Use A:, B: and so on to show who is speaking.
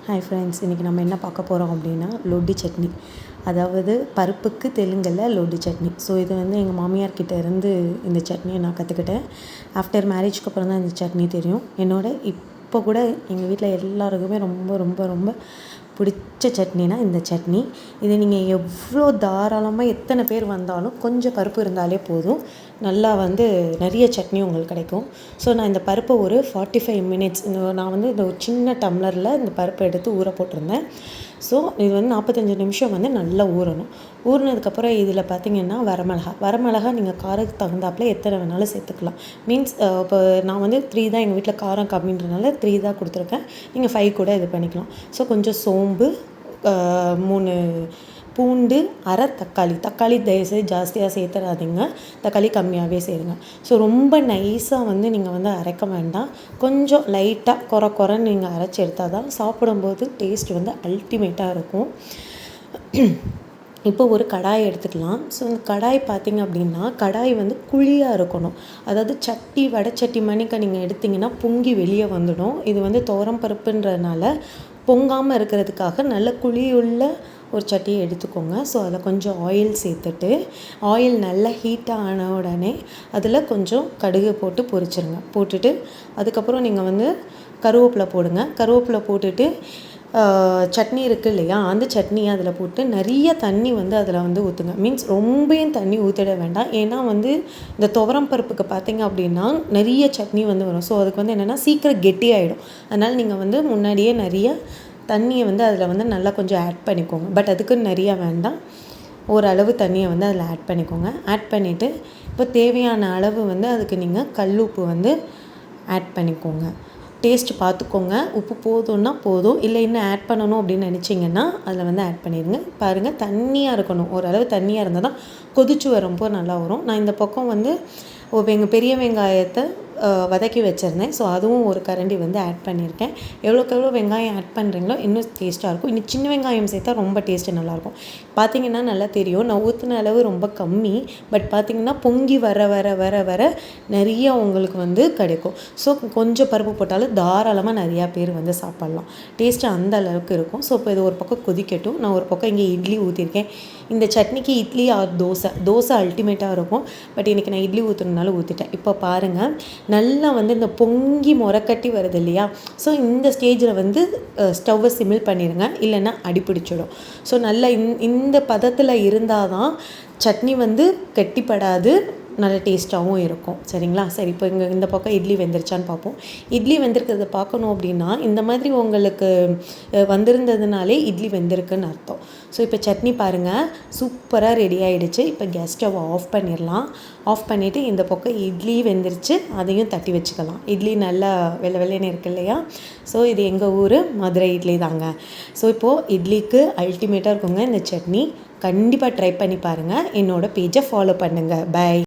A: Hi friends, இன்றைக்கி நம்ம என்ன பார்க்க போகிறோம் அப்படின்னா லொட்டி சட்னி. அதாவது பருப்புக்கு தெலுங்கில் லொட்டி சட்னி. ஸோ இது எங்கள் மாமியார்கிட்ட இருந்து இந்த சட்னியை நான் கற்றுக்கிட்டேன். ஆஃப்டர் மேரேஜ்க்கு அப்புறம் தான் இந்த சட்னி தெரியும். இப்போ கூட எங்கள் வீட்டில் எல்லாருக்குமே ரொம்ப ரொம்ப ரொம்ப பிடிச்ச சட்னினா இந்த சட்னி. இது நீங்கள் எவ்வளோ தாராளமாக எத்தனை பேர் வந்தாலும் கொஞ்சம் பருப்பு இருந்தாலே போதும், நல்லா நிறைய சட்னி உங்களுக்கு கிடைக்கும். ஸோ நான் இந்த பருப்பை ஒரு 45 மினிட்ஸ் நான் இந்த ஒரு சின்ன டம்ளரில் இந்த பருப்பை எடுத்து ஊற போட்டிருந்தேன். ஸோ இது 45 நிமிஷம் நல்லா ஊறணும். ஊறினதுக்கப்புறம் இதில் பார்த்திங்கன்னா வரமிளகா நீங்கள் காரத்துக்கு தகுந்தாப்பில் எத்தனை வேணாலும் சேர்த்துக்கலாம். மீன்ஸ் இப்போ நான் 3 தான், எங்கள் வீட்டில் காரம் கம்மின்றனால 3 தான் கொடுத்துருக்கேன். நீங்கள் 5 கூட இது பண்ணிக்கலாம். ஸோ கொஞ்சம் சோம்பு, 3 பூண்டு, அரை தக்காளி தயவுசெய்து ஜாஸ்தியாக சேர்த்துறாதீங்க, தக்காளி கம்மியாகவே சேருங்க. ஸோ ரொம்ப நைஸாக நீங்கள் அரைக்க வேண்டாம், கொஞ்சம் லைட்டாக குறன்னு நீங்கள் அரைச்சி எடுத்தால் தான் சாப்பிடும்போது டேஸ்ட் அல்டிமேட்டாக இருக்கும். இப்போ ஒரு கடாய் எடுத்துக்கலாம். ஸோ இந்த கடாய் பார்த்திங்க அப்படின்னா கடாய் குழியாக இருக்கணும். அதாவது வடைச்சட்டி மணிக்கு நீங்கள் எடுத்திங்கன்னா பொங்கி வெளியே வந்துடும். இது துவரம் பருப்புன்றதுனால பொங்காமல் இருக்கிறதுக்காக நல்ல குழியுள்ள ஒரு சட்டியை எடுத்துக்கோங்க. ஸோ அதில் கொஞ்சம் ஆயில் சேர்த்துட்டு, ஆயில் நல்லா ஹீட்டாக ஆன உடனே அதில் கொஞ்சம் கடுகு போட்டு பொரிச்சிருங்க. போட்டுட்டு அதுக்கப்புறம் நீங்கள் கருவேப்பிலை போடுங்க. கருவேப்பிலை போட்டுட்டு சட்னி இருக்குது இல்லையா, அந்த சட்னியை அதில் போட்டு நிறைய தண்ணி அதில் ஊற்றுங்க. மீன்ஸ் ரொம்பவும் தண்ணி ஊற்றிட வேண்டாம். ஏன்னா இந்த துவரம் பருப்புக்கு பார்த்திங்க அப்படின்னா நிறைய சட்னி வரும். ஸோ அதுக்கு என்னென்னா சீக்கிரம் கெட்டியாகிடும். அதனால் நீங்கள் முன்னாடியே நிறைய தண்ணியை அதில் நல்லா கொஞ்சம் ஆட் பண்ணிக்கோங்க. பட் அதுக்கு நிறைய வேண்டாம், ஓரளவு தண்ணியை அதில் ஆட் பண்ணிக்கோங்க. ஆட் பண்ணிவிட்டு இப்போ தேவையான அளவு அதுக்கு நீங்கள் கல் உப்பு ஆட் பண்ணிக்கோங்க. டேஸ்ட்டு பார்த்துக்கோங்க, உப்பு போதும்னா போதும், இல்லை இன்னும் ஆட் பண்ணணும் அப்படின்னு நினச்சிங்கன்னா அதில் ஆட் பண்ணிடுங்க. பாருங்கள், தண்ணியாக இருக்கணும், ஓரளவு தண்ணியாக இருந்தால் தான் கொதிச்சு வரும்போது நல்லா வரும். நான் இந்த பக்கம் பெரிய வெங்காயத்தை வதக்கி வச்சுருந்தேன். ஸோ அதுவும் ஒரு கரண்டி ஆட் பண்ணியிருக்கேன். எவ்வளோக்கு எவ்வளோ வெங்காயம் ஆட் பண்ணுறீங்களோ இன்னும் டேஸ்ட்டாக இருக்கும். இன்னும் சின்ன வெங்காயம் சேர்த்தா ரொம்ப டேஸ்ட்டு நல்லாயிருக்கும். பார்த்திங்கன்னா நல்லா தெரியும், நான் ஊற்றின அளவு ரொம்ப கம்மி. பட் பார்த்திங்கன்னா பொங்கி வர வர வர வர நிறைய உங்களுக்கு கிடைக்கும். ஸோ கொஞ்சம் பருப்பு போட்டாலும் தாராளமாக நிறையா பேர் சாப்பிட்லாம். டேஸ்ட்டு அந்த அளவுக்கு இருக்கும். ஸோ இப்போ இது ஒரு பக்கம் கொதிக்கட்டும். நான் ஒரு பக்கம் இங்கே இட்லி ஊற்றிருக்கேன். இந்த சட்னிக்கு இட்லி ஆர் தோசை அல்டிமேட்டாக இருக்கும். பட் இன்றைக்கி நான் இட்லி ஊற்றுனால ஊற்றிட்டேன். இப்போ பாருங்கள், நல்லா இந்த பொங்கி முறக்கட்டி வருது இல்லையா. ஸோ இந்த ஸ்டேஜில் ஸ்டவ்வை சிமில் பண்ணிடுங்க, இல்லைன்னா அடிப்பிடிச்சிடும். ஸோ நல்லா இந்த பதத்தில் இருந்தால் தான் சட்னி கெட்டிப்படாது, நல்ல டேஸ்ட்டாகவும் இருக்கும். சரிங்களா? சரி, இப்போ இந்த பக்கம் இட்லி வெந்துருச்சான்னு பார்ப்போம். இட்லி வெந்திருக்கிறத பார்க்கணும் அப்படின்னா இந்த மாதிரி உங்களுக்கு வந்திருந்ததுனாலே இட்லி வெந்திருக்குன்னு அர்த்தம். ஸோ இப்போ சட்னி பாருங்கள், சூப்பராக ரெடி ஆகிடுச்சு. இப்போ கேஸ் ஸ்டவ் ஆஃப் பண்ணிடலாம். ஆஃப் பண்ணிவிட்டு இந்த பக்கம் இட்லி வெந்துருச்சு, அதையும் தட்டி வச்சுக்கலாம். இட்லி நல்லா வெள்ளைன்னு இருக்கு இல்லையா. ஸோ இது எங்கள் ஊர் மதுரை இட்லி தாங்க. ஸோ இப்போது இட்லிக்கு அல்டிமேட்டாக இருக்குங்க இந்த சட்னி. கண்டிப்பாக ட்ரை பண்ணி பாருங்கள். என்னோடய பேஜை ஃபாலோ பண்ணுங்கள். பை.